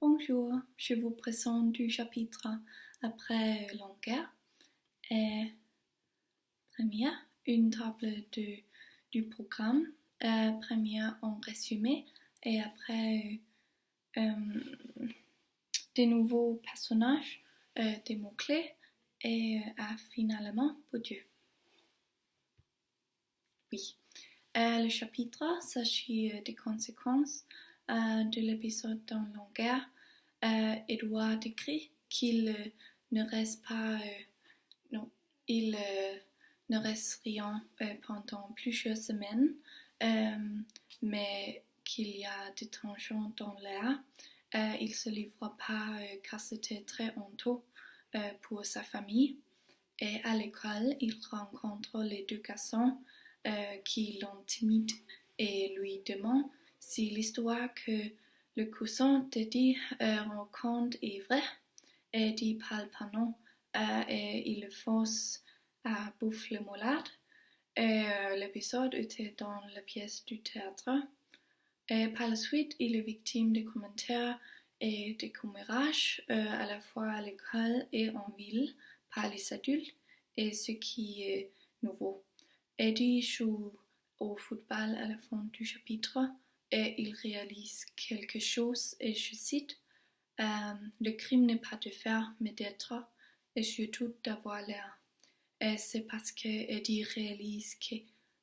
Bonjour, je vous présente du chapitre après l'enquête et première, une table du programme, première en résumé et après des nouveaux personnages, des mots-clés et finalement Dieu. Oui. Le chapitre s'agit des conséquences de l'épisode dans l'enquête. Edouard décrit qu'il ne reste pas, il ne reste rien pendant plusieurs semaines, mais qu'il y a des tensions dans l'air. Il ne se livre pas car c'était très honteux pour sa famille. Et à l'école, il rencontre les deux garçons qui l'intimident et lui demandent si l'histoire que le cousin d'Eddie raconte est vraie. Eddie parle pas non et il le force à bouffer le malade. L'épisode était dans la pièce du théâtre. Et par la suite, il est victime de commentaires et de commérages à la fois à l'école et en ville par les adultes, et ce qui est nouveau. Eddie joue au football à la fin du chapitre et il réalise quelque chose, et je cite, le crime n'est pas de faire, mais d'être, et surtout d'avoir l'air. Et c'est parce que Eddie réalise que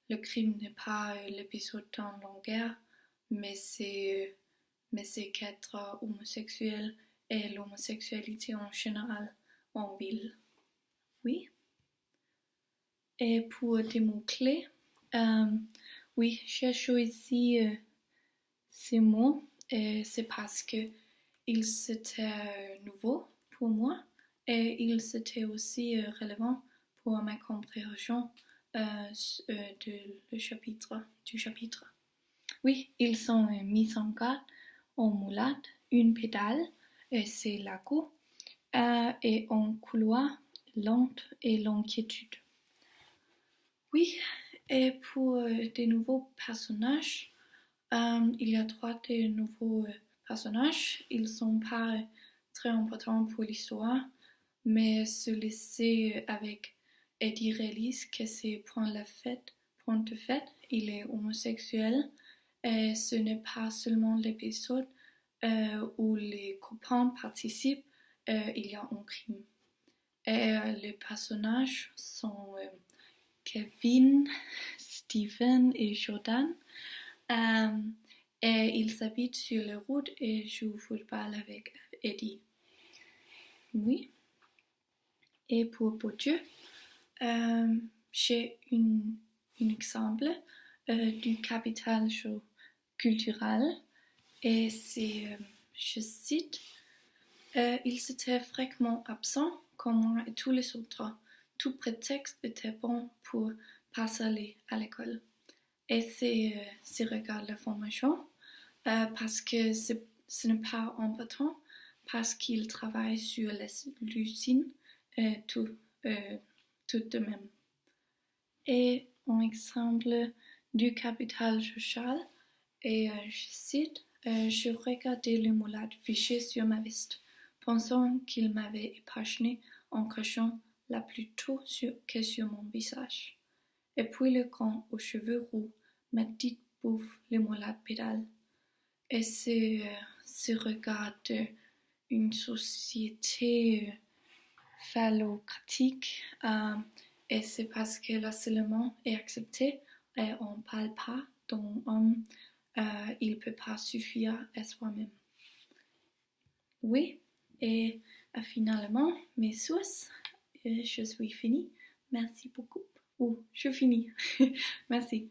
le crime n'est pas l'épisode dans la guerre, mais c'est qu'être homosexuel et l'homosexualité en général en ville. Oui. Et pour des mots-clés, oui, j'ai choisi ces mots et c'est parce que ils étaient nouveaux pour moi et ils étaient aussi relevants pour ma compréhension du chapitre. Oui, ils sont mis en garde en moulade, une pédale, et c'est la go, et en couloir, lente et l'inquiétude. Oui, et pour des nouveaux personnages, il y a 3 des nouveaux personnages. Ils ne sont pas très importants pour l'histoire, mais se laisser avec Eddie réalise que c'est point de fait, il est homosexuel. Et ce n'est pas seulement l'épisode où les copains participent, il y a un crime. Et les personnages sont Kevin, Steven et Jordan. Et ils habitent sur les routes et jouent au football avec Eddie. Oui. Et pour Bourdieu, j'ai un exemple du capital culturel. Et c'est, je cite, il était fréquemment absent, comme moi et tous les autres. Tout prétexte était bon pour pas aller à l'école. Et c'est regarde la formation, parce que ce n'est pas important, parce qu'il travaille sur l'usine, tout de même. Et un exemple du capital social, et je cite, je regardais le moulade fiché sur ma veste, pensant qu'il m'avait épargné en cachant la plus tôt que sur mon visage. Et puis le grand aux cheveux roux m'a dit bouffe le moulade pédale. Et ce regard d'une société phallocratique, et c'est parce que l'harcèlement est accepté et on ne parle pas d'un homme, il ne peut pas suffire à soi-même. Oui, et finalement, mes sources, je suis finie. Merci beaucoup. Je finis. Merci.